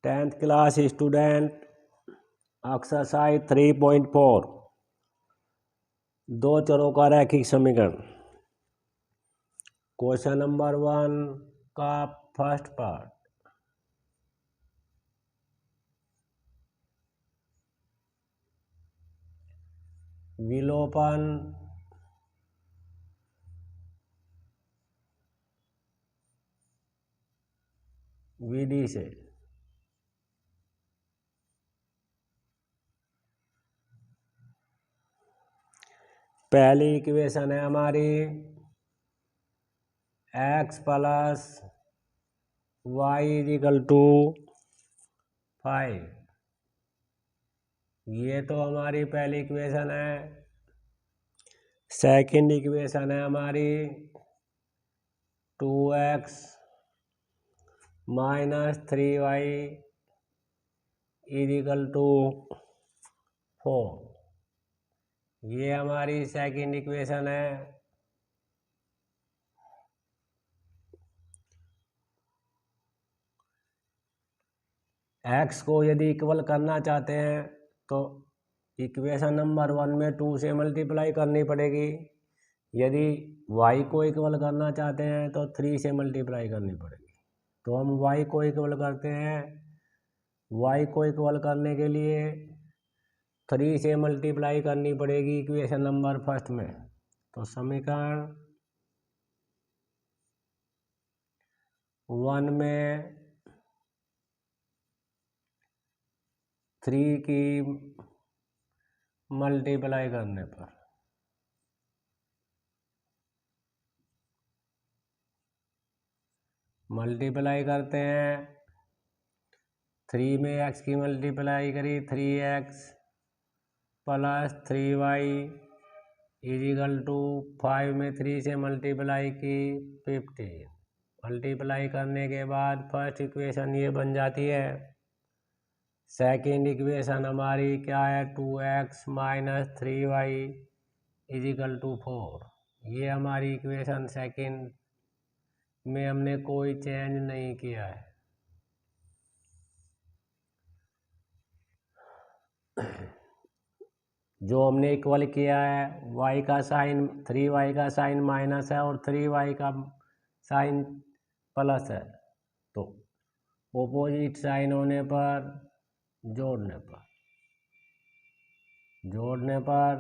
10th class student exercise 3.4 दो चरों का रैखिक समीकरण। क्वेश्चन नंबर 1 का फर्स्ट पार्ट। विलोपन विधि से पहली इक्वेशन है हमारी x plus y equal to 5। ये तो हमारी पहली इक्वेशन है। सेकंड इक्वेशन है हमारी 2x minus 3y equal to 4। ये हमारी सेकंड इक्वेशन है। x को यदि इक्वल करना चाहते हैं तो इक्वेशन नंबर 1 में 2 से मल्टीप्लाई करनी पड़ेगी। यदि y को इक्वल करना चाहते हैं तो 3 से मल्टीप्लाई करनी पड़ेगी। तो हम y को इक्वल करते हैं। y को इक्वल करने के लिए 3 से मल्टीप्लाई करनी पड़ेगी इक्वेशन नंबर फर्स्ट में। तो समीकरण 1 में 3 की मल्टीप्लाई करने पर मल्टीप्लाई करते हैं। 3 में x की मल्टीप्लाई करी 3x plus 3y equal to 5 में 3 से मल्टीप्लाई की 15। मल्टीप्लाई करने के बाद फर्स्ट इक्वेशन ये बन जाती है। सेकेंड इक्वेशन हमारी क्या है 2x minus 3y equal to 4। ये हमारी इक्वेशन सेकेंड में हमने कोई चेंज नहीं किया है। जो हमने इक्वल किया है y का साइन 3y का साइन माइनस है और 3y का साइन प्लस है। तो ओपोजिट साइन होने पर जोड़ने पर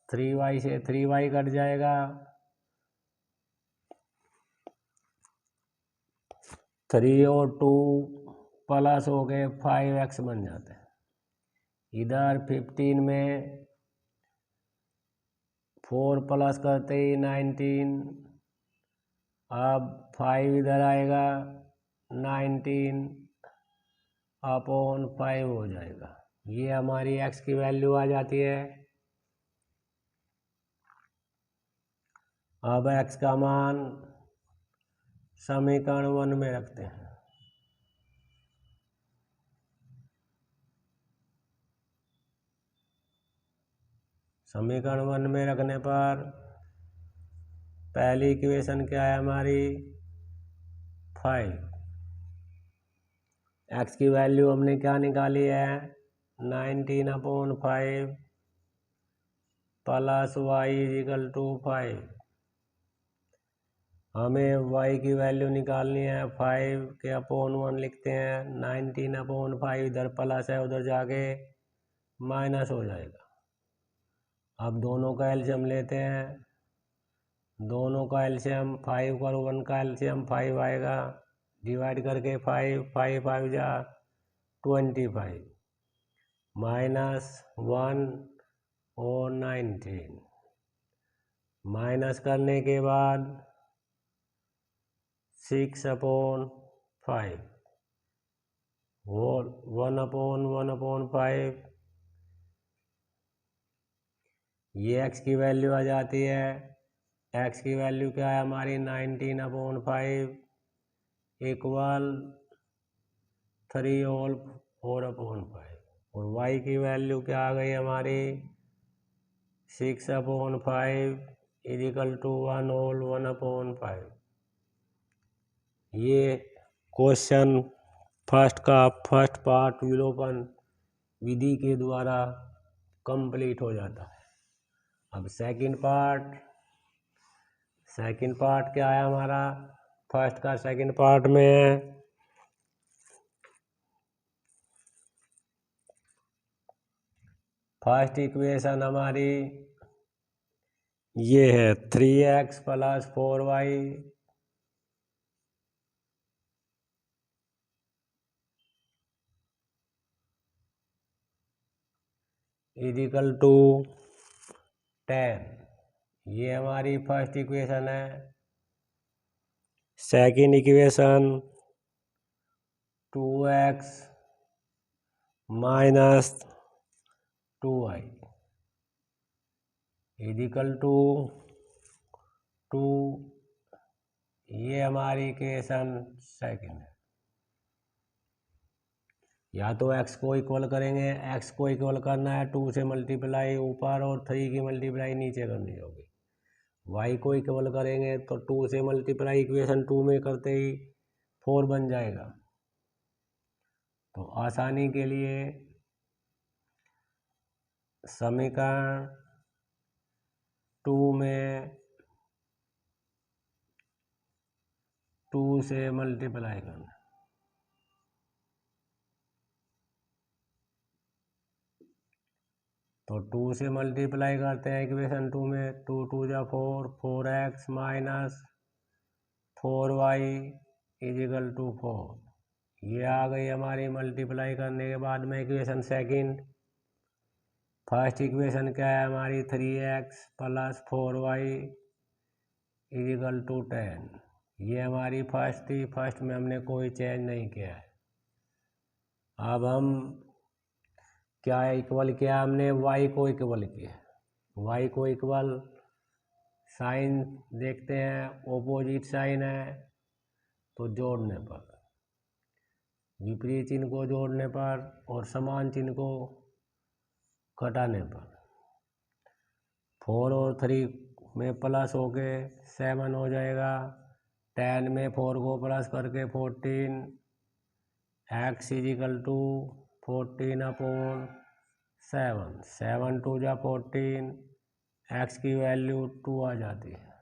3y से 3y कट जाएगा। 3 और 2 प्लस हो गए 5x बन जाते हैं। इधर 15 में 4 प्लस करते ही 19। अब 5 इधर आएगा 19 अपॉन 5 हो जाएगा। ये हमारी x की वैल्यू आ जाती है। अब x का मान समीकरण 1 में रखते हैं। समीकरण 1 में रखने पर पहली इक्वेशन क्या है हमारी 5। x की वैल्यू हमने क्या निकाली है 19 upon 5 plus y equal to 5। हमें y की वैल्यू निकालनी है 5 के अपॉन 1 लिखते हैं। 19 अपॉन 5 इधर प्लस है उधर जाके माइनस हो जाएगा। अब दोनों का एलसीएम लेते हैं। दोनों का एलसीएम 5 और 1 का एलसीएम 5 आएगा। डिवाइड करके 5 5 जा 25 माइनस 1 और 19 माइनस करने के बाद 6 अपॉन 5 और 1 अपॉन 5। ये x की वैल्यू आ जाती है। x की वैल्यू क्या है हमारी 19 अपॉन 5 इक्वल 3 और 4 अपॉन 5। और y की वैल्यू क्या आ गई हमारी 6 अपॉन 5 इक्वल टू 1 और 1 अपॉन 5। ये क्वेश्चन फर्स्ट पार्ट विलोपन विधि के द्वारा कंप्लीट हो जाता है। अब सेकंड पार्ट क्या है हमारा, फर्स्ट का सेकंड पार्ट में है फर्स्ट इक्वेशन हमारी ये है 3x + 4y = 10। ये हमारी फर्स्ट इक्वेशन है। Second equation 2x - 2y = 2। ये हमारी इक्वेशन सेकंड है। या तो x को इक्वल करेंगे, x को इक्वल करना है 2 से मल्टीप्लाई ऊपर और 3 की मल्टीप्लाई नीचे करनी होगी। y को इक्वल करेंगे तो 2 से मल्टीप्लाई इक्वेशन 2 में करते ही 4 बन जाएगा। तो आसानी के लिए समीकरण 2 में 2 से मल्टीप्लाई करना। तो 2 से मल्टीप्लाई करते हैं इक्वेशन 2 में, 2 × 2 = 4, 4x - 4y = 4। ये आ गई हमारी मल्टीप्लाई करने के बाद में इक्वेशन सेकंड। फर्स्ट इक्वेशन क्या है हमारी 3x + 4y = 10। ये हमारी फर्स्ट थी, फर्स्ट में हमने कोई चेंज नहीं किया है। अब हम क्या इक्वल किया हमने, y को इक्वल किया। y को इक्वल साइन देखते हैं, ऑपोजिट साइन है तो जोड़ने पर, विपरीत चिन्ह को जोड़ने पर और समान चिन्ह को घटाने पर 4 और 3 में प्लस हो के 7 हो जाएगा। 10 में 4 को प्लस करके 14, x = 14/7, 7 × 2 = 14, x की वैल्यू 2 आ जाती है।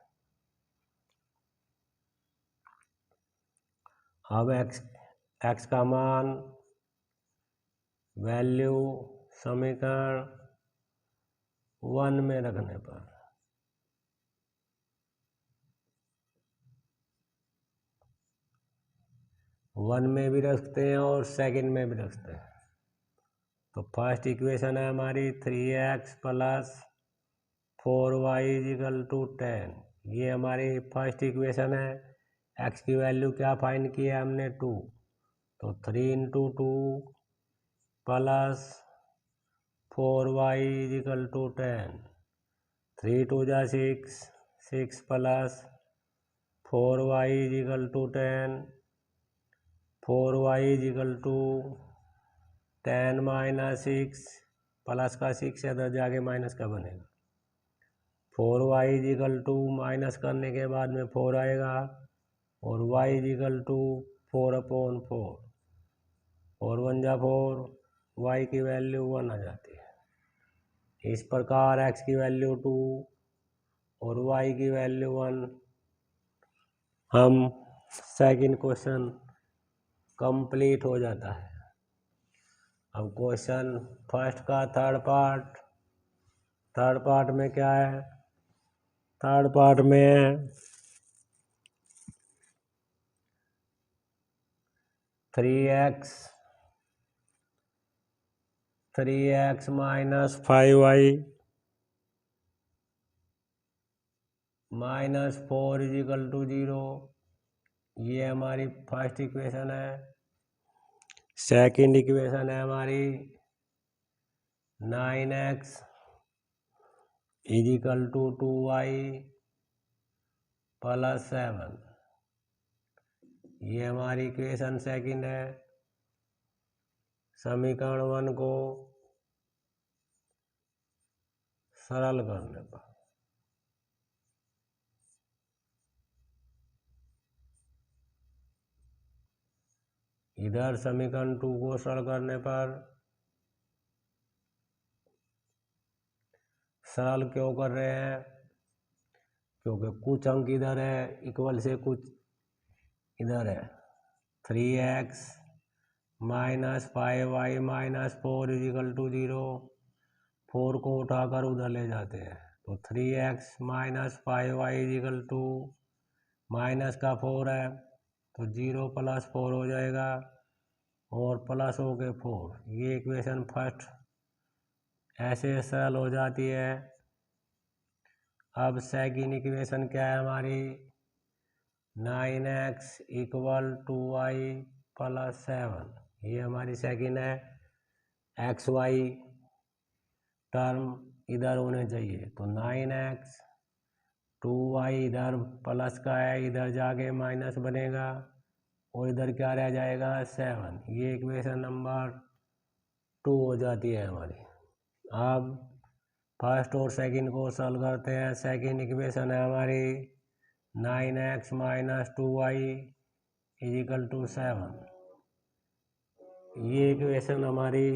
अब x का मान वैल्यू समीकरण 1 में रखने पर 1 में भी रखते हैं और सेकंड में भी रखते हैं। तो फर्स्ट इक्वेशन है हमारी 3x + 4y = 10। ये हमारी फर्स्ट इक्वेशन है। x की वैल्यू क्या फाइंड की है हमने, 2। तो 3 × 2 + 4y = 10। 3 × 2 = 6, 6 + 4y = 10, 4y = 10 - 6, प्लस का 6 है इधर जाके माइनस का बनेगा। 4y = माइनस करने के बाद में 4 आएगा और y = 4/4, 4 × 1 = 4, y की वैल्यू 1 आ जाती है। इस प्रकार x की वैल्यू 2 और y की वैल्यू 1। हम सेकंड क्वेश्चन कंप्लीट हो जाता है। अब क्वेश्चन फर्स्ट का थर्ड पार्ट में क्या है, थर्ड पार्ट में 3x - 5y - 4 = 0। ये हमारी फर्स्ट इक्वेशन है। सेकंड इक्वेशन है हमारी 9x = 2y + 7। ये हमारी इक्वेशन सेकंड है। समीकरण 1 को सरल करने पर इधर समीकरण 2 को सरल करने पर, सरल क्यों कर रहे हैं, क्योंकि कुछ अंक इधर है इक्वल से कुछ इधर है। 3x minus 5y minus 4 is equal to 0, 4 को उठाकर उधर ले जाते हैं तो 3x minus 5y is equal to minus का 4 है तो 0 प्लस 4 हो जाएगा और प्लस हो के 4। ये इक्वेशन फर्स्ट ऐसे सरल हो जाती है। अब सेकंड इक्वेशन क्या है हमारी, 9x equal to y plus 7, ये हमारी सेकंड है। एक्स वाई टर्म इधर होने चाहिए तो 9x 2y इधर प्लस का है, इधर जाके माइनस बनेगा और इधर क्या रह जाएगा 7। ये इक्वेशन नंबर 2 हो जाती है हमारी। अब फर्स्ट और सेकंड को सॉल्व करते हैं। सेकंड इक्वेशन है हमारी 9x minus 2y is equal to 7। ये इक्वेशन हमारी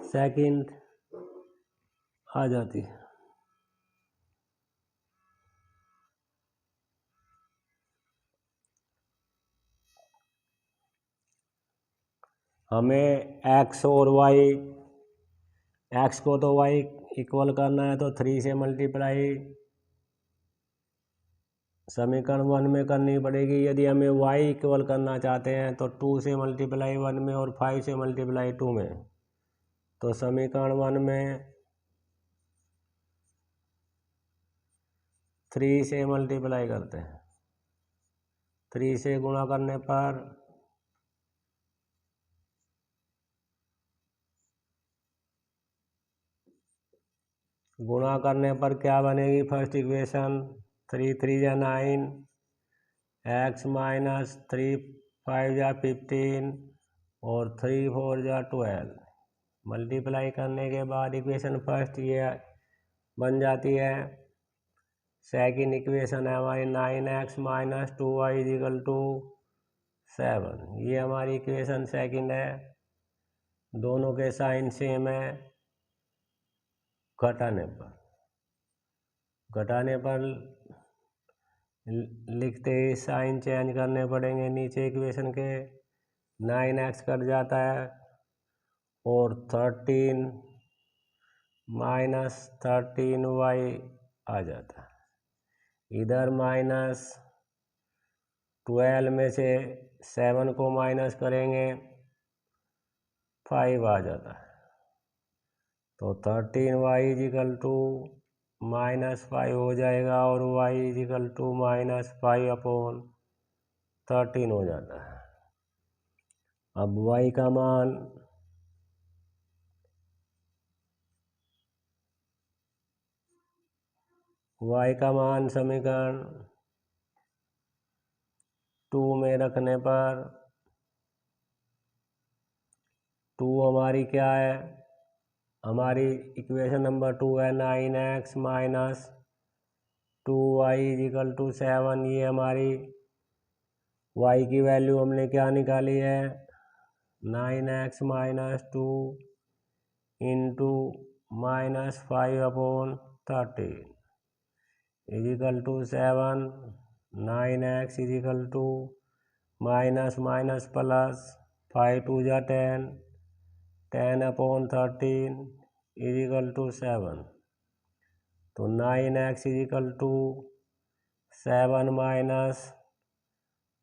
सेकंड आ जाती है। हमें x और y, x को तो y इक्वल करना है तो 3 से मल्टीप्लाई समीकरण 1 में करनी पड़ेगी। यदि हमें y इक्वल करना चाहते हैं तो 2 से मल्टीप्लाई 1 में और 5 से मल्टीप्लाई 2 में। तो समीकरण 1 में 3 से मल्टीप्लाई करते हैं, 3 से गुणा करने पर क्या बनेगी फर्स्ट इक्वेशन, 3 3 या 9, x माइनस 3 5 या 15 और 3 4 या 12। मल्टीप्लाई करने के बाद इक्वेशन फर्स्ट ये बन जाती है। सेकंड इक्वेशन है हमारी 9x minus 2y is equal to 7। ये हमारी इक्वेशन सेकंड है। दोनों के साइन सेम है। घटाने पर लिखते ही साइन चेंज करने पड़ेंगे। नीचे इक्वेशन के 9x कट जाता है और 13 माइनस 13y आ जाता है। इधर माइनस 12 में से 7 को माइनस करेंगे 5 आ जाता है तो 13y इजिकल टू -5 हो जाएगा और y इजिकल टू -5 अपॉन 13 हो जाता है। अब y का मान समीकरण 2 में रखने पर 2 हमारी क्या है, हमारी इक्वेशन नंबर 2 है 9x minus 2y is equal to 7। ये हमारी y की वैल्यू हमने क्या निकाली है, 9x minus 2 into -5 upon 13 equal to 7। 9x equal to minus minus plus 5 2 जा 10, 10 अपॉन 13 इजिकल टू 7। तो 9x equal to 7 minus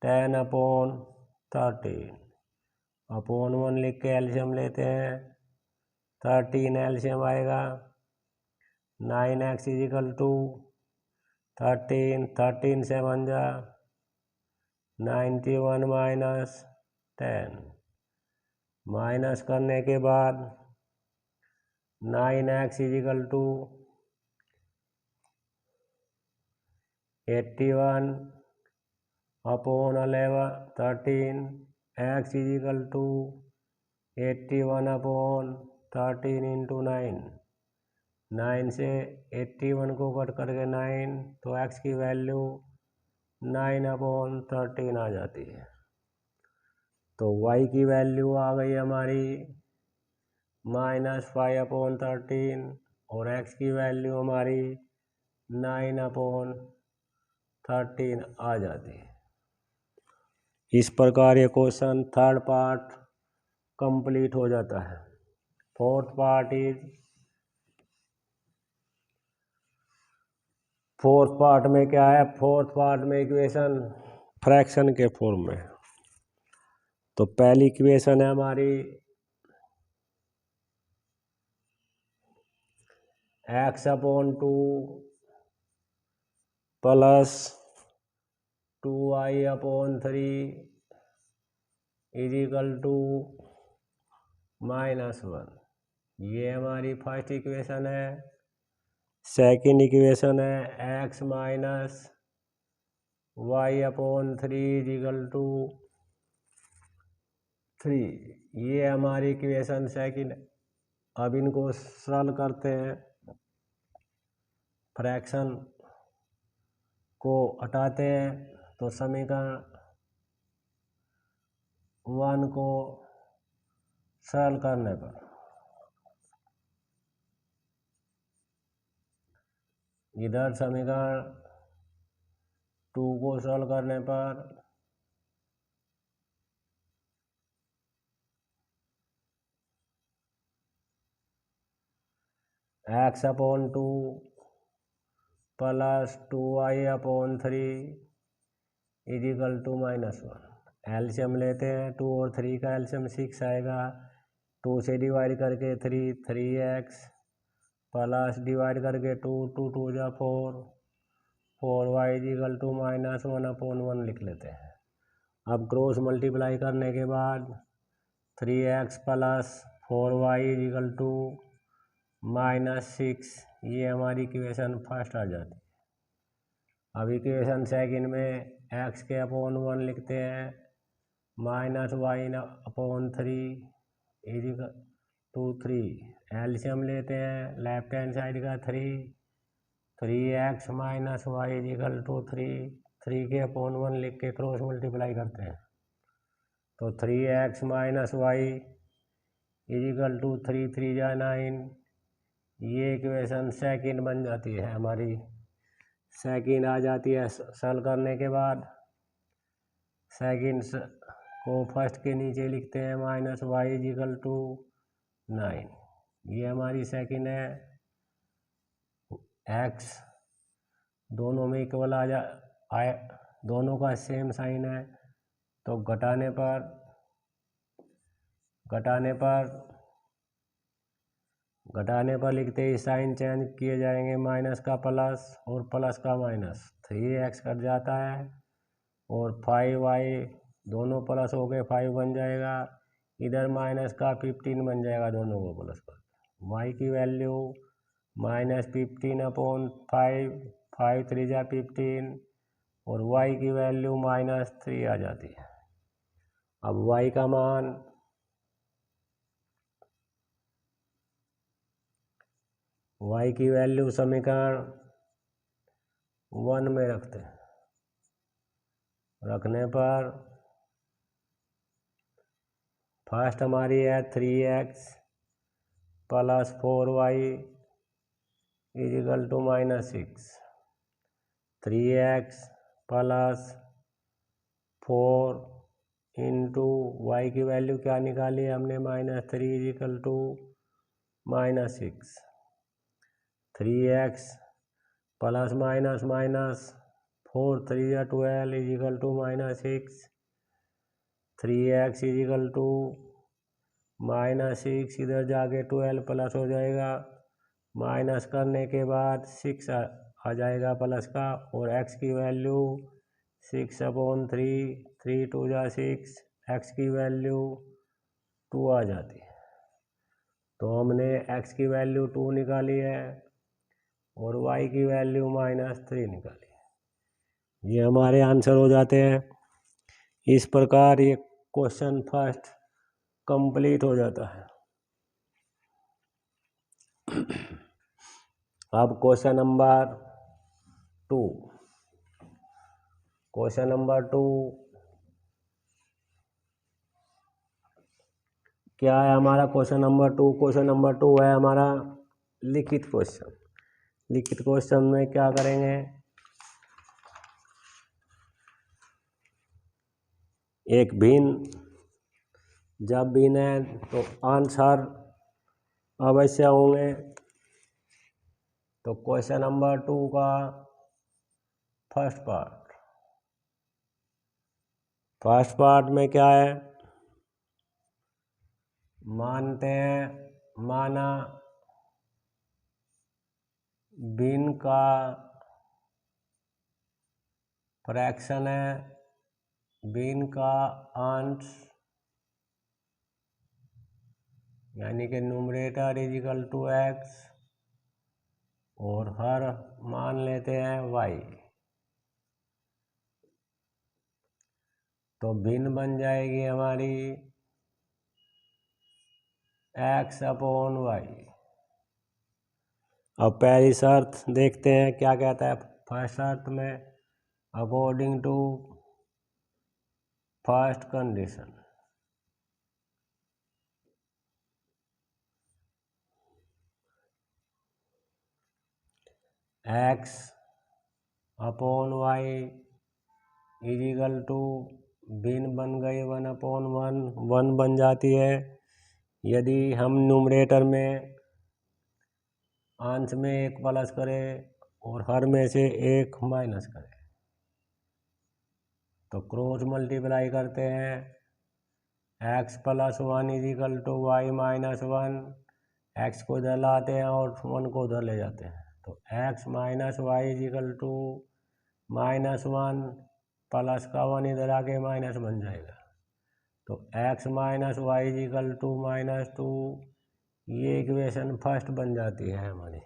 10 upon 13 upon 1 लिख के एलसीएम लेते हैं। 13 एलसीएम आएगा। 9x इजिकल टू 13 7 जा 91 माइनस 10। माइनस करने के बाद 9x equal to 81 upon 13 x equal to 81 upon 13 into 9। 9 से 81 को कट करके 9 तो x की वैल्यू 9 अपॉन 13 आ जाती है। तो y की वैल्यू आ गई हमारी -5/13 और x की वैल्यू हमारी 9/13 आ जाती है। इस प्रकार ये क्वेश्चन थर्ड पार्ट कंप्लीट हो जाता है। फोर्थ पार्ट में क्या है? फोर्थ पार्ट में इक्वेशन फ्रैक्शन के फॉर्म में। तो पहली इक्वेशन है हमारी x/2 plus 2y/3 is equal to -1। ये हमारी फर्स्ट इक्वेशन है। सेकंड इक्वेशन है x minus y/3 equal to 3। ये हमारी इक्वेशन सेकंड। अब इनको सॉल्व करते हैं। फ्रैक्शन को हटाते हैं तो समीकरण 1 को सॉल्व करने पर इधर समीकरण 2 को सॉल्व करने पर x/2 plus 2y/3 is equal to -1। LCM लेते हैं। 2 और 3 का एलसीएम 6 आएगा। 2 से डिवाइड करके 3x प्लस डिवाइड करके 2 2 जा 4y इजिकल टू -1/1 लिख लेते हैं। अब क्रॉस मल्टीप्लाई करने के बाद 3x plus 4y equal to -6। ये हमारी इक्वेशन फर्स्ट आ जाती है। अब इक्वेशन सेकंड में x के अपॉन 1 लिखते हैं -y/3 इजिकल टू 3। एलसीएम लेते हैं। लेफ्ट हैंड साइड का 3x minus Y is equal to 3 के अपॉन 1 लिख के क्रॉस मल्टीप्लाई करते हैं तो 3x minus Y is equal to 3 जा 9। ये इक्वेशन सेकंड बन जाती है हमारी। सेकंड आ जाती है। सॉल्व करने के बाद सेकंड को फर्स्ट के नीचे लिखते हैं -y इजिकल टू 9। ये हमारी सेकंड है। x दोनों में इक्वल आए, दोनों का सेम साइन है तो घटाने पर लिखते ही साइन चेंज किए जाएंगे। माइनस का प्लस और प्लस का माइनस। 3x कट जाता है और 5y दोनों प्लस हो गए 5 बन जाएगा। इधर माइनस का 15 बन जाएगा दोनों को प्लस कर। y की वैल्यू -15/5 5 3 जा 15 और y की वैल्यू -3 आ जाती है। अब y का मान y की वैल्यू समीकरण 1 में रखते हैं। रखने पर फर्स्ट हमारी है 3x plus 4y equal to -6। 3x plus 4 into y की वैल्यू क्या निकाली हमने -3 is equal to -6। 3x plus minus 4 3 या 12 is equal to -6। 3x is equal to -6 इधर जाके 12 प्लस हो जाएगा। माइनस करने के बाद 6 आ जाएगा प्लस का और x की वैल्यू 6/3 3 2 जा 6। x की वैल्यू 2 आ जाती है। तो हमने x की वैल्यू 2 निकाली है और y की वैल्यू -3 निकाली है। ये हमारे आंसर हो जाते हैं। इस प्रकार ये क्वेश्चन फर्स्ट कंप्लीट हो जाता है। अब क्वेश्चन नंबर 2। क्वेश्चन नंबर 2 क्या है हमारा क्वेश्चन नंबर 2? क्वेश्चन नंबर 2 है हमारा लिखित क्वेश्चन। लिखित क्वेश्चन में क्या करेंगे, एक भिन्न, जब भिन्न है तो आंसर अवश्य होंगे। तो क्वेश्चन नंबर 2 का फर्स्ट पार्ट में क्या है, मानते हैं, माना भिन्न का फ्रैक्शन है, भिन्न का अंश यानी कि numerator is equal to x, और हर मान लेते हैं वाई। तो भिन्न बन जाएगी हमारी एक्स अपॉन वाई। अब पहली शर्त देखते हैं क्या कहता है। फर्स्ट शर्त में according to first condition, x upon y is equal to, भिन्न बन गई 1/1, 1 बन जाती है। यदि हम न्यूमरेटर में अंश में 1 प्लस करें और हर में से 1 माइनस करें, तो क्रॉस मल्टीप्लाई करते हैं, x plus 1 is equal to y minus 1। X को इधर लाते हैं और 1 को उधर ले जाते हैं, तो x minus y is equal to -1 plus का 1 इधर आके माइनस बन जाएगा। तो x minus y is equal to -2, ये इक्वेशन फर्स्ट बन जाती है हमारी।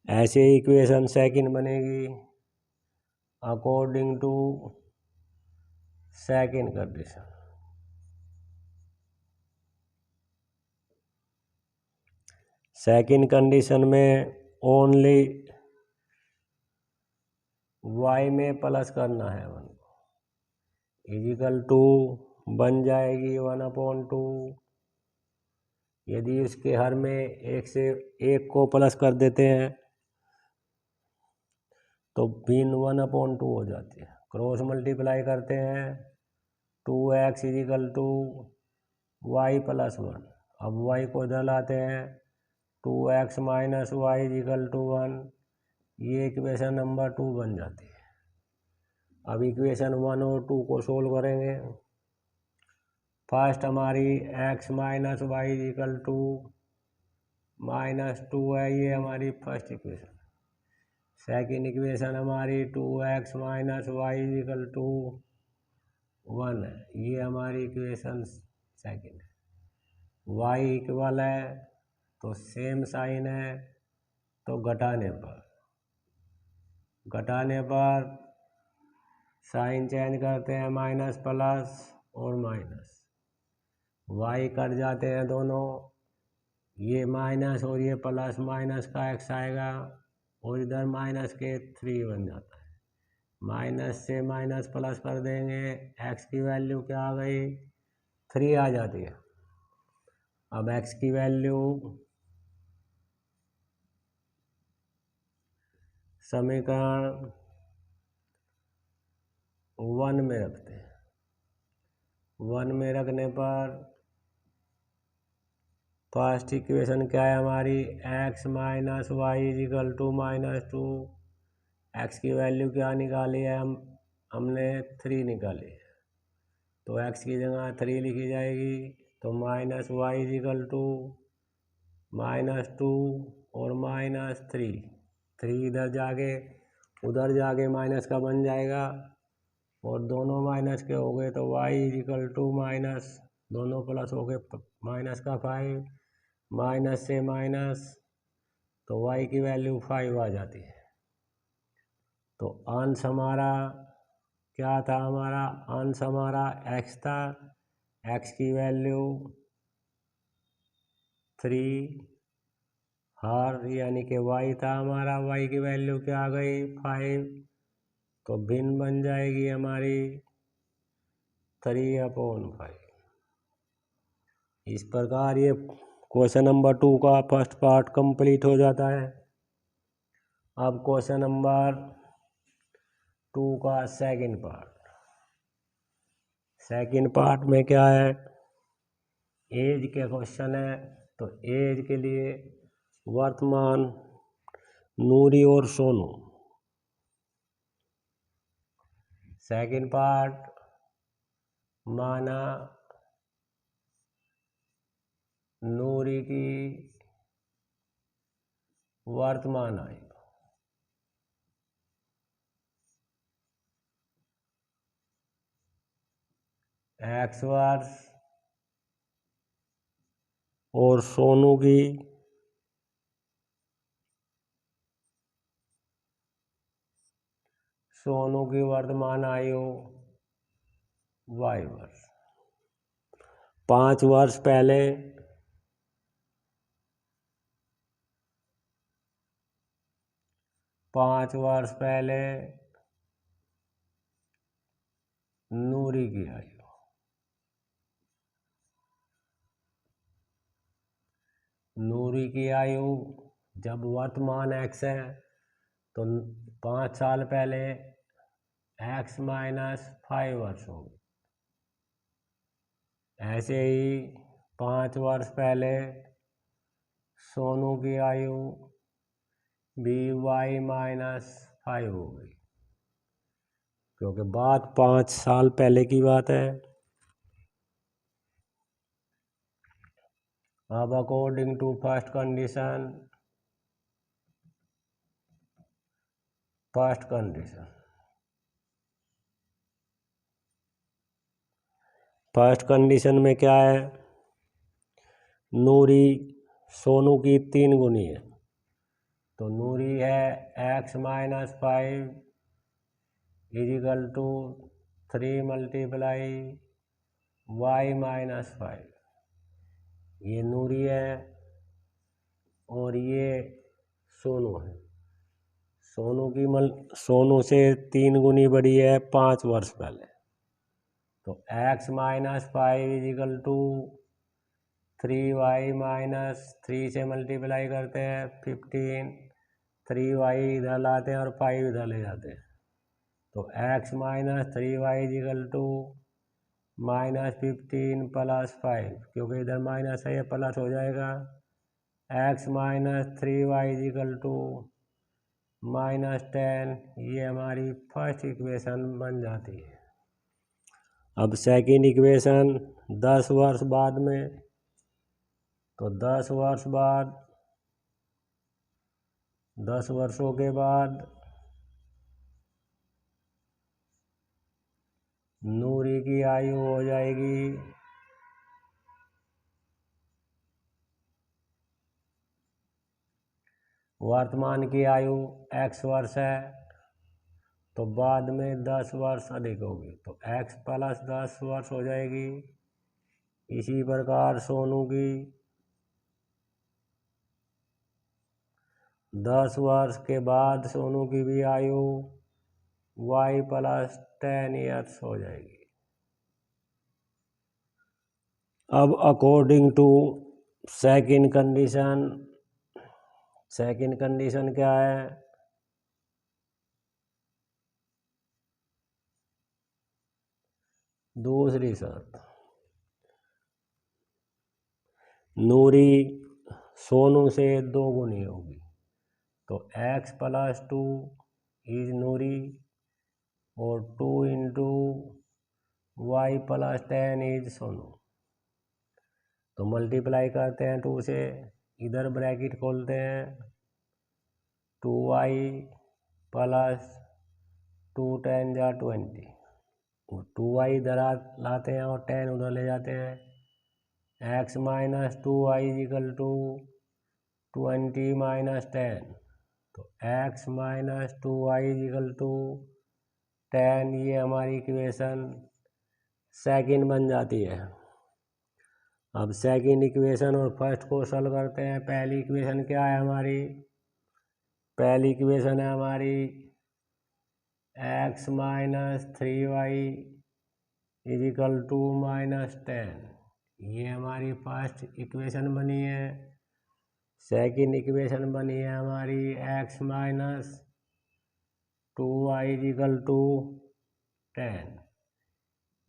ऐसे इक्वेशन सेकंड बनेगी according to second condition. Second condition में ओनली वाई में प्लस करना है 1 को, इज इक्वल टू बन जाएगी 1/2। यदि उसके हर में 1 से 1 को प्लस कर देते हैं तो भिन्न 1/2 हो जाती है। क्रॉस मल्टीप्लाई करते हैं, 2x is equal to y plus 1। अब y को इधर लाते हैं, 2x minus y is equal to 1। ये इक्वेशन नंबर 2 बन जाती है। अब इक्वेशन 1 और 2 को सोल्व करेंगे। फर्स्ट हमारी x minus y is equal to -2 है, ये हमारी फर्स्ट इक्वेशन। सेकेंड इक्वेशन हमारी 2x minus y is equal to 1 है, ये हमारी इक्वेशन सेकेंड है। y इक्वल है तो सेम साइन है, तो घटाने पर साइन चेंज करते हैं, माइनस प्लस और माइनस, y कट जाते हैं दोनों, ये माइनस और ये प्लस, माइनस का x आएगा और इधर माइनस के 3 बन जाता है। माइनस से माइनस प्लस कर देंगे, x की वैल्यू क्या आ गई, 3 आ जाती है। अब x की वैल्यू समीकरण 1 में रखते हैं। 1 में रखने पर फर्स्ट इक्वेशन क्या है हमारी, x minus y is equal to -2। X की वैल्यू क्या निकाली है, हमने 3 निकाली है, तो x की जगह 3 लिखी जाएगी। तो minus y is equal to -2 और -3 इधर जाके उधर जाके माइनस का बन जाएगा, और दोनों माइनस के हो गए तो y is equal to minus, दोनों प्लस हो गए, माइनस का 5, माइनस से माइनस, तो y की वैल्यू 5 आ जाती है। तो अंश हमारा क्या था, हमारा अंश हमारा x था, x की वैल्यू 3, हर यानी कि y था हमारा, y की वैल्यू क्या आ गई 5, तो भिन्न बन जाएगी हमारी 3/5। इस प्रकार ये क्वेश्चन नंबर 2 का फर्स्ट पार्ट कंप्लीट हो जाता है। अब क्वेश्चन नंबर 2 का सेकंड पार्ट। सेकंड पार्ट में क्या है, एज के क्वेश्चन है। तो एज के लिए वर्तमान, नूरी और सोनू। सेकंड पार्ट, माना नूरी की वर्तमान आयु। एक्स वर्ष और सोनू की वर्तमान आयु वाई वर्ष। 5 वर्ष पहले नूरी की आयु। नूरी की आयु जब वर्तमान एक्स है तो 5 साल पहले एक्स माइनस 5 वर्ष होगी। ऐसे ही 5 वर्ष पहले सोनू की आयु भी वाई माइनस 5 हो गई, क्योंकि बात 5 साल पहले की बात है। अब according to first condition, first condition में क्या है, नूरी सोनू की 3 गुनी है। तो नूरी है x minus 5 is equal to 3 multiply y minus 5। ये नूरी है और ये सोनू है। सोनू से 3 गुनी बड़ी है 5 वर्ष पहले। तो x minus 5 is equal to 3y minus 3 से मल्टीप्लाई करते हैं 15, 3y इधर लाते हैं और 5 इधर ले जाते हैं। तो x minus 3y is equal to minus 15 plus 5, क्योंकि इधर माइनस है ये प्लस हो जाएगा। x minus 3y is equal to minus 10, ये हमारी फर्स्ट इक्वेशन बन जाती है। अब सेकंड इक्वेशन 10 वर्ष बाद में, तो 10 वर्ष बाद, 10 वर्षों के बाद नूरी की आयु हो जाएगी वर्तमान की आयु x वर्ष है, तो बाद में 10 वर्ष अधिक होगी, तो x प्लस 10 वर्ष हो जाएगी। इसी प्रकार सोनू की 10 वर्ष के बाद सोनू की भी आयु y प्लस 10 ईयर्स हो जाएगी। अब अकॉर्डिंग टू सेकंड कंडीशन क्या है, दूसरी शर्त, नूरी सोनू से 2 गुनी होगी। तो x प्लस 2 इज नूरी और 2 इंटू वाई प्लस 10 इज सोनू। तो मल्टीप्लाई करते हैं 2 से, इधर ब्रैकेट खोलते हैं 2y प्लस 2 10 जा 20, 2y इधर लाते हैं और 10 उधर ले जाते हैं। x minus 2y is equal to 20 minus 10, तो x minus 2y is equal to 10, ये हमारी इक्वेशन सेकंड बन जाती है। अब सेकंड इक्वेशन और फर्स्ट को सॉल्व करते हैं। पहली इक्वेशन क्या है हमारी, पहली इक्वेशन है हमारी x minus 3y is equal to minus 10, ये हमारी फर्स्ट इक्वेशन बनी है। सेकंड इक्वेशन बनी है हमारी x minus 2y equal to 10।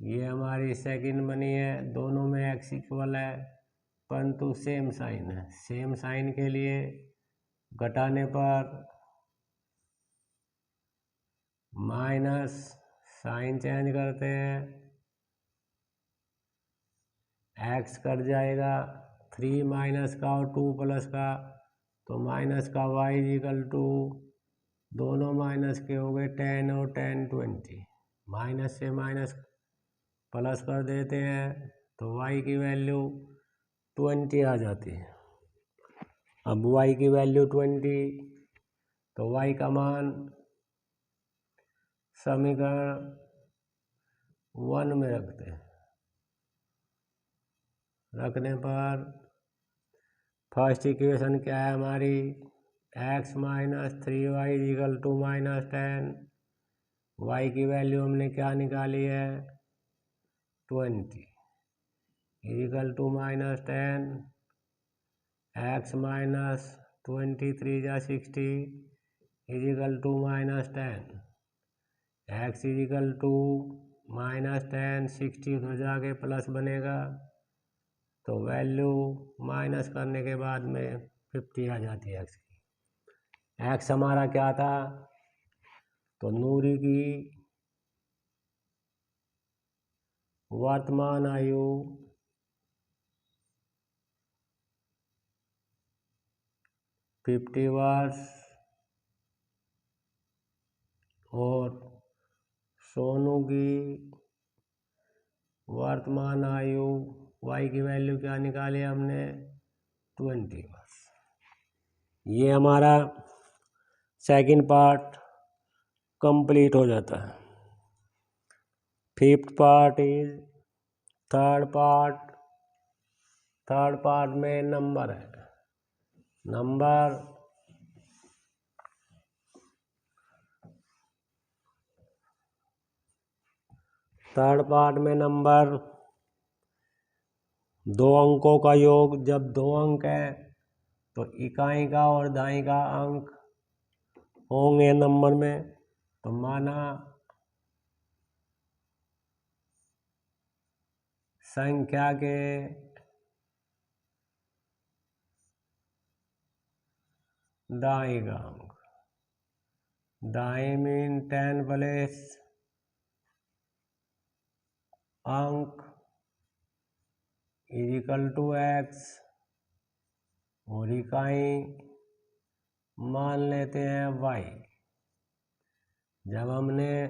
ये हमारी सेकंड बनी है। दोनों में x इक्वल है परंतु सेम साइन है। सेम साइन के लिए घटाने पर माइनस साइन चेंज करते हैं, x कट जाएगा 3 माइनस का और 2 प्लस का, तो माइनस का y इक्वल टू दोनों माइनस के हो गए 10 और 10 20। माइनस से माइनस प्लस कर देते हैं तो y की वैल्यू 20 आ जाती है। अब y की वैल्यू 20 तो y का मान समीकरण 1 में रखते हैं। रखने पर फर्स्ट इक्वेशन क्या है हमारी, x minus 3y equal to minus 10। y की वैल्यू हमने क्या निकाली है 20 equal to minus 10। x minus 23 जा 60 equal to minus 10। x equal to minus 10 60 उधर जाके प्लस बनेगा तो वैल्यू माइनस करने के बाद में 50 आ जाती है x की। x हमारा क्या था, तो नूरी की वर्तमान आयु 50 वर्ष और सोनू की वर्तमान आयु y की वैल्यू क्या निकाली हमने 20 वर्ष। ये हमारा सेकंड पार्ट कंप्लीट हो जाता है। Fifth part is third part. Third part में नंबर है। नंबर थर्ड पार्ट में नंबर 2 अंकों का योग। जब 2 अंक है तो इकाई का और दाई का अंक होंगे नंबर में, तो माना संख्या के दाई का अंक, दाई मीन 10 प्लस अंक इक्वल टू x और इकाई मान लेते हैं y। जब हमने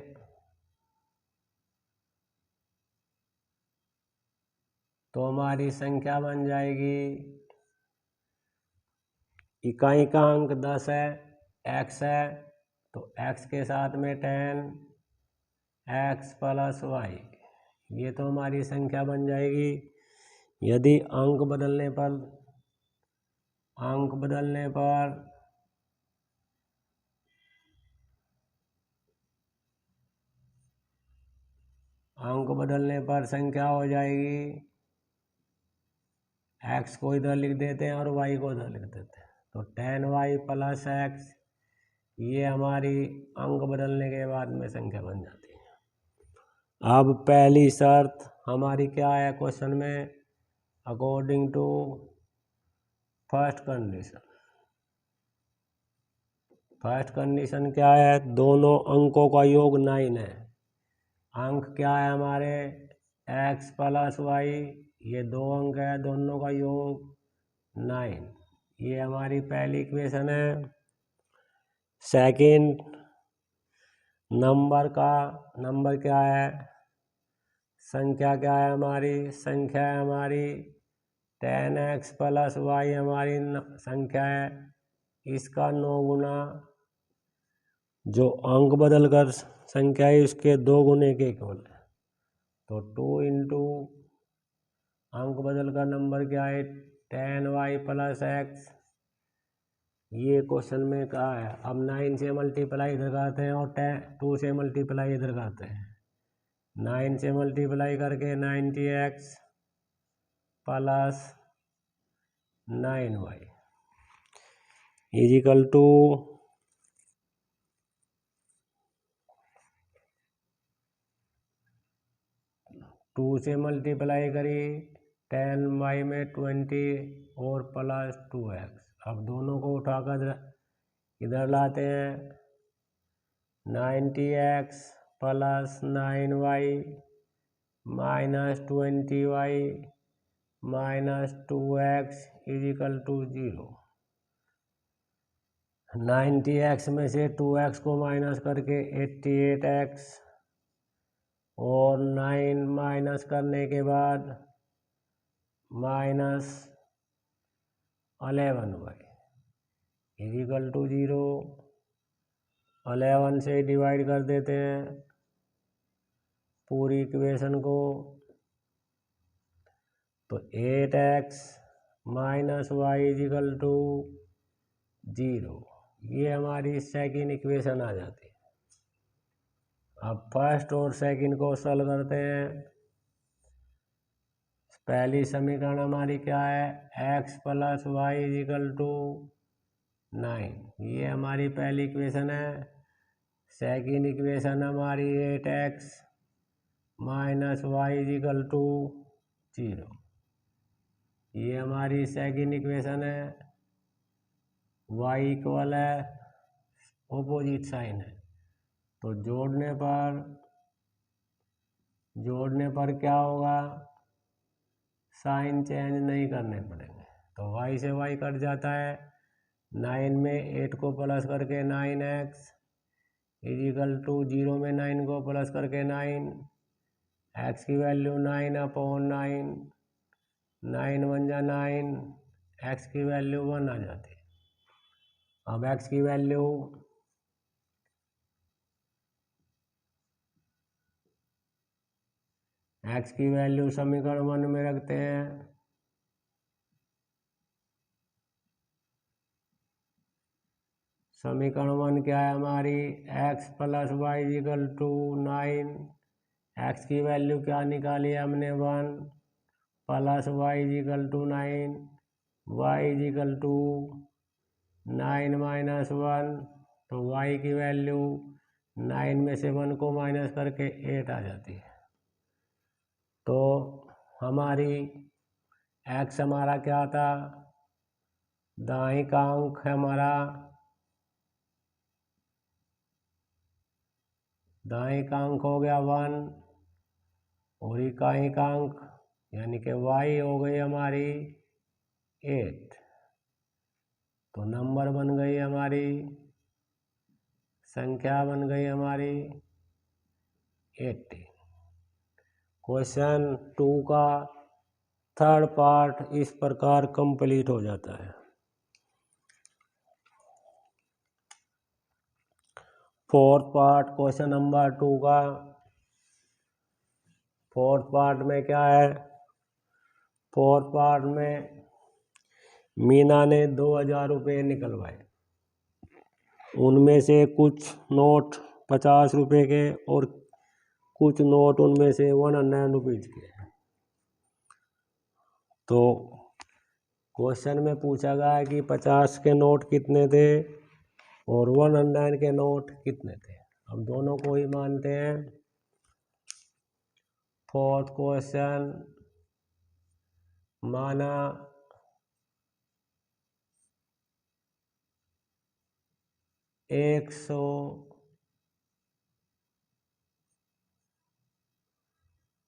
तो हमारी संख्या बन जाएगी, इकाई का अंक 10 है, x है, तो x के साथ में 10 x प्लस y, ये तो हमारी संख्या बन जाएगी। यदि अंक बदलने पर संख्या हो जाएगी, x को इधर लिख देते हैं और y को इधर लिख देते हैं, तो 10y प्लस x, ये हमारी अंक बदलने के बाद में संख्या बन जाती है। अब पहली शर्त हमारी क्या है क्वेश्चन में, अकॉर्डिंग टू फर्स्ट कंडीशन क्या है, दोनों अंकों का योग 9 है। अंक क्या है हमारे x प्लस y, ये 2 अंक है, दोनों का योग 9। ये हमारी पहली इक्वेशन है। सेकंड नंबर क्या है, संख्या क्या है हमारी, संख्या है हमारी 10x प्लस y हमारी संख्या है, इसका 9 गुना जो अंक बदल कर संख्या है उसके 2 गुने के इक्वल है, तो 2 इंटू अंक बदल कर नंबर क्या है 10y प्लस x। ये क्वेश्चन में कहा है। अब 9 से मल्टीप्लाई इधर करते हैं और 2 से मल्टीप्लाई इधर करते हैं। 9 से मल्टीप्लाई करके 90x plus 9y is equal to 2 से मल्टीप्लाई करी 10y में 20 और प्लस 2x। अब दोनों को उठाकर इधर लाते हैं 90x plus 9y minus 20y minus 2x is equal to 0। 90x में से 2x को माइनस करके 88x और 9 माइनस करने के बाद minus 11y is equal to 0। 11 से डिवाइड कर देते हैं पूरी इक्वेशन को, तो 8x minus y is equal to 0। ये हमारी सेकेंड इक्वेशन आ जाती है। अब फर्स्ट और सेकंड को सॉल्व करते हैं। पहली समीकरण हमारी क्या है, x plus y is equal to 9, ये हमारी पहली इक्वेशन है। सेकंड इक्वेशन हमारी 8x minus y is equal to 0, ये हमारी सेकंड इक्वेशन है। y इक्वल है ऑपोजिट साइन है, तो जोड़ने पर क्या होगा, साइन चेंज नहीं करने पड़ेंगे, तो y से y कट जाता है। 9 में 8 को प्लस करके 9x इज इक्वल टू 0 में 9 को प्लस करके 9, x की वैल्यू 9/9, 9 1 जा 9, x की वैल्यू 1 आ जाती है। अब x की वैल्यू समीकरण 1 में रखते हैं। समीकरण 1 क्या है हमारी, x plus y equal to 9, x की वैल्यू क्या निकाली हमने 1, plus y equal to 9, y equal to 9 minus 1, तो y की वैल्यू 9 में से 1 को माइनस करके 8 आ जाती है। तो हमारी x हमारा क्या था, दाएं का अंक है हमारा, दाएं का अंक हो गया 1 और इकाई का अंक यानी कि y हो गई हमारी 8, तो नंबर बन गई हमारी, संख्या बन गई हमारी 80। क्वेश्चन 2 का थर्ड पार्ट इस प्रकार कंप्लीट हो जाता है। फोर्थ पार्ट क्वेश्चन नंबर 2 का, फोर्थ पार्ट में क्या है, फोर्थ पार्ट में मीना ने 2000 रुपये निकलवाए, उनमें से कुछ नोट 50 रुपये के और कुछ नोट उनमें से 100 रुपीज के। तो क्वेश्चन में पूछा गया है कि 50 के नोट कितने थे और 100 के नोट कितने थे। हम दोनों को ही मानते हैं। फोर्थ क्वेश्चन माना 100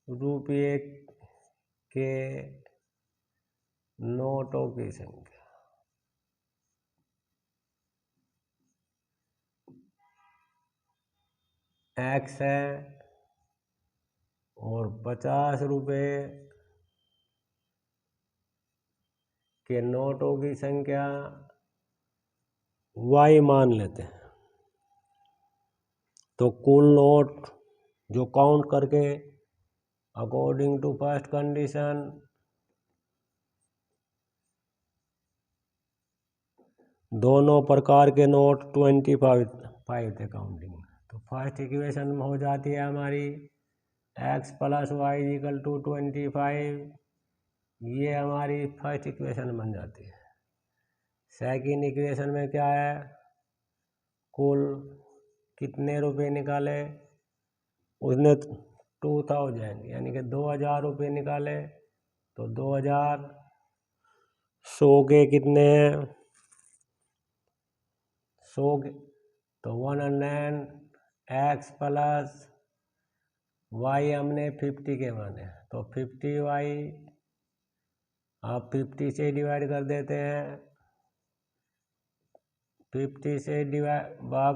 रुपये के नोटों की संख्या, x है और 50 रुपये के नोटों की संख्या y मान लेते हैं। तो कुल नोट जो काउंट करके अकॉर्डिंग टू फर्स्ट कंडीशन दोनों प्रकार के नोट 25 थे काउंटिंग में, तो फर्स्ट इक्वेशन में हो जाती है हमारी x plus y equal to 25 ये हमारी फर्स्ट इक्वेशन बन जाती है। सेकंड इक्वेशन में क्या है, कुल कितने रुपए निकाले, उसने 2000 यानी कि 2000 रुपये निकाले, तो 2000 100 के कितने हैं, 100 के तो 100x प्लस y हमने 50 के माने, तो 50y आप 50 से डिवाइड कर देते हैं। 50 से डिवाइड भाग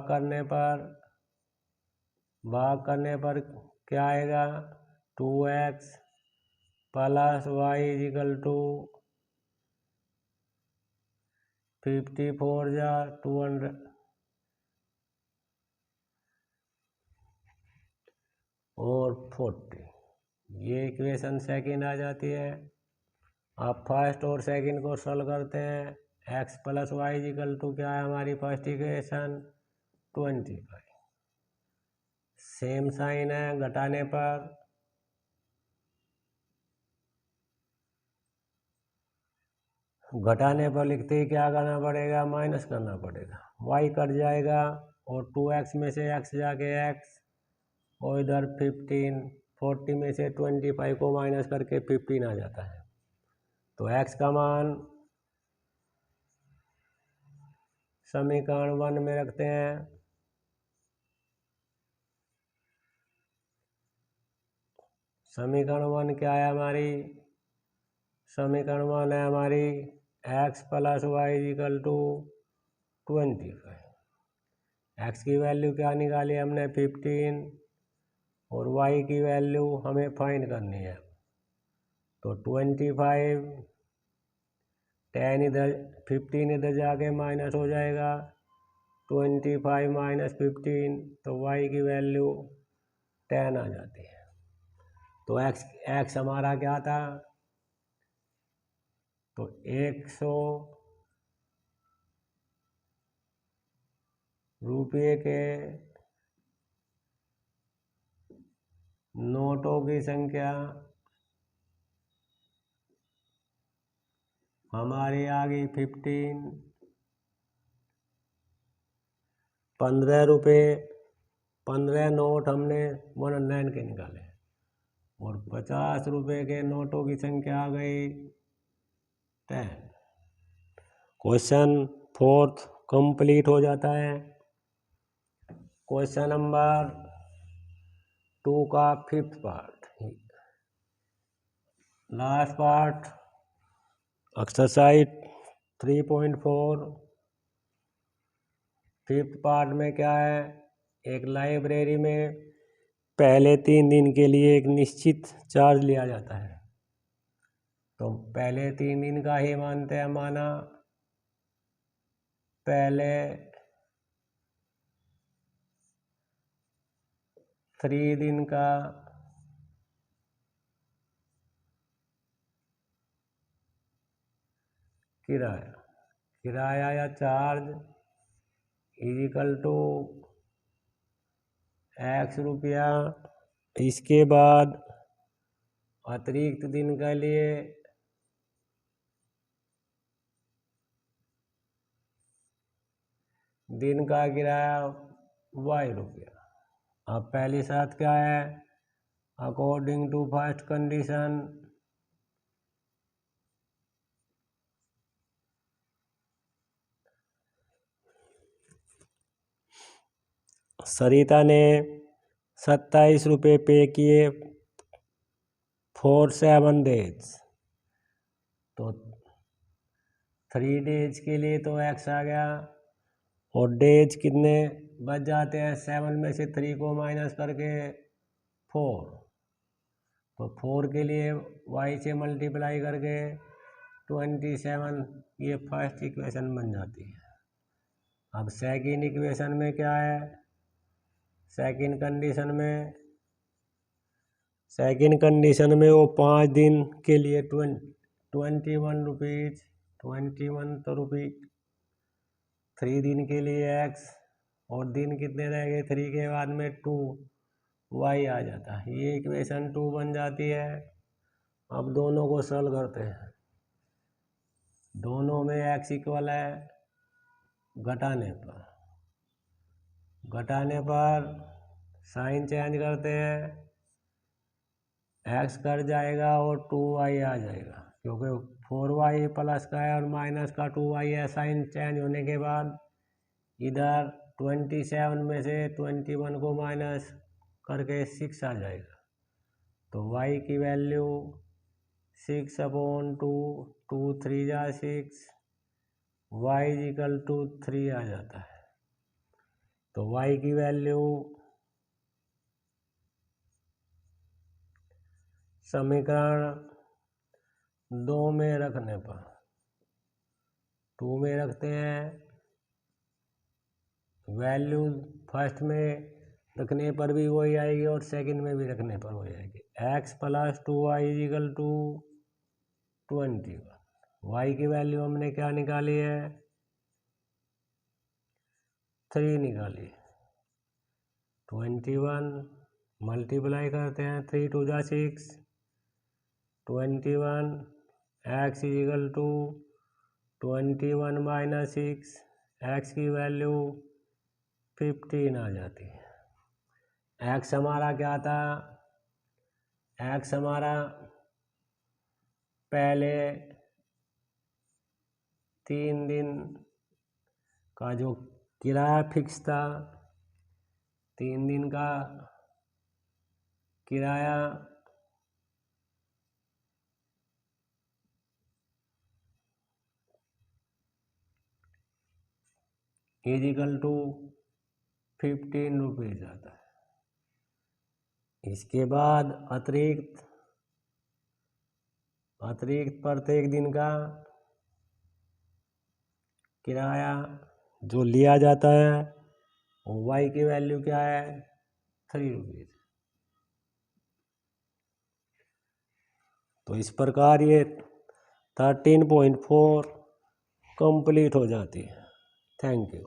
करने पर क्या आएगा, 2x plus y is equal to 54 जा 200 और 40। ये इक्वेशन सेकंड आ जाती है। आप फर्स्ट और सेकंड को सॉल्व करते हैं। x plus y is equal to क्या है हमारी फर्स्ट इक्वेशन 25। सेम साइन है, घटाने पर लिखते ही क्या करना पड़ेगा, माइनस करना पड़ेगा, y कट जाएगा और 2x में से x जाके x और इधर 15, 40 में से 25 को माइनस करके 15 आ जाता है। तो x का मान समीकरण 1 में रखते हैं। समीकरण 1 क्या है हमारी, समीकरण 1 है हमारी x plus y is equal to 25। x की वैल्यू क्या निकाली हमने 15 और y की वैल्यू हमें फाइंड करनी है। तो 25 10 इधर 15 इधर जाके माइनस हो जाएगा, 25 माइनस 15 तो y की वैल्यू 10 आ जाती है। तो x हमारा क्या था, तो 100 रुपये के नोटों की संख्या हमारी आ गई 15। 15 रुपये 15 नोट हमने 109 के निकाले और 50 रुपये के नोटों की संख्या आ गई 10। क्वेश्चन 4 कंप्लीट हो जाता है। क्वेश्चन नंबर 2 का 5th part, last part, exercise 3.4। 5th part में क्या है, एक लाइब्रेरी में पहले 3 दिन के लिए एक निश्चित चार्ज लिया जाता है। तो पहले 3 दिन का ही मानते हैं, माना पहले 3 दिन का किराया या चार्ज इजिकल टू x रुपया। इसके बाद अतिरिक्त दिन के लिए दिन का किराया y रुपया। अब पहली शर्त क्या है, अकॉर्डिंग टू फर्स्ट कंडीशन सरिता ने 27 रुपये पे किए फॉर 7 डेज। तो 3 डेज के लिए तो x आ गया और डेज कितने बच जाते हैं, 7 में से 3 को माइनस करके 4। तो 4 के लिए y से मल्टीप्लाई करके 27, ये फर्स्ट इक्वेशन बन जाती है। अब सेकंड इक्वेशन में क्या है, सेकंड कंडीशन में वो 5 दिन के लिए 21 रुपीज 21 तो रुपीज 3 दिन के लिए x और दिन कितने रह गए 3 के बाद में 2 y आ जाता है। ये इक्वेशन 2 बन जाती है। अब दोनों को सरल करते हैं। दोनों में x इक्वल है, घटाने पर साइन चेंज करते हैं, x कट जाएगा और 2y आ जाएगा, क्योंकि 4y प्लस का है और माइनस का 2y है। साइन चेंज होने के बाद इधर 27 में से 21 को माइनस करके 6 आ जाएगा, तो y की वैल्यू 6/2, 2 3 जा 6, y इक्वल टू 3 आ जाता है। तो y की वैल्यू समीकरण 2 में रखने पर 2 में रखते हैं, वैल्यू फर्स्ट में रखने पर भी वही आएगी और सेकंड में भी रखने पर वही आएगी। x plus 2y equal to 21। y की वैल्यू हमने क्या निकाली है, 3 निकाली। 21 मल्टीप्लाई करते हैं, 3 2 जा 6, 21 x equal to 21 minus 6, x की वैल्यू 15 आ जाती है। x हमारा क्या था, x हमारा पहले 3 दिन का जो किराया फिक्स था, 3 दिन का किराया इक्वल टू 15 रुपीज़ आता है। इसके बाद अतिरिक्त प्रत्येक दिन का किराया जो लिया जाता है, y की वैल्यू क्या है, 3 रुपीज़। तो इस प्रकार ये 13.4 कंप्लीट हो जाती है। Thank you.